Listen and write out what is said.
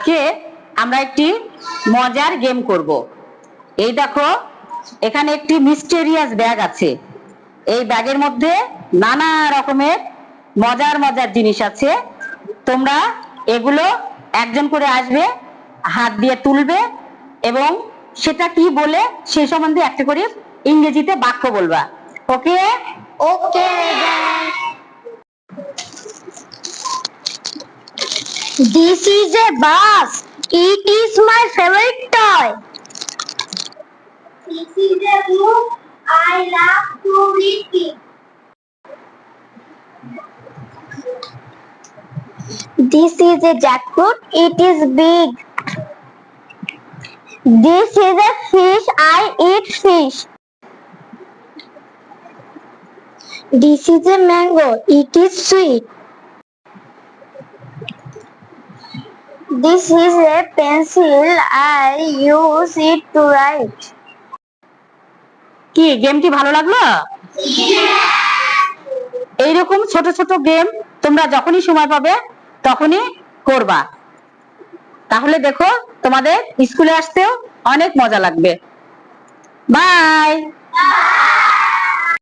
আজকে আমরা একটি মজার গেম করব। এই দেখো, এখানে একটি মিস্টেরিয়াস ব্যাগ আছে। এই ব্যাগের মধ্যে নানা রকমের মজার মজার জিনিস আছে। তোমরা এগুলো একজন করে আসবে, হাত দিয়ে তুলবে এবং সেটা কি বলে সে সম্বন্ধে একটা করে ইংরেজিতে বাক্য বলবা। Okay? Okay madam. This is a bus. It is my favorite toy. This is a book. I love to read it. This is a jackfruit. It is big. This is a fish. I eat fish. This is a mango. It is sweet. This is a pencil. I use it to write. কি গেমটি ভালো লাগলো? এইরকম ছোট ছোট game তোমরা যখনই সময় পাবে তখনই করবা। তাহলে দেখো তোমাদের স্কুলে আসতেও অনেক মজা লাগবে। বাই।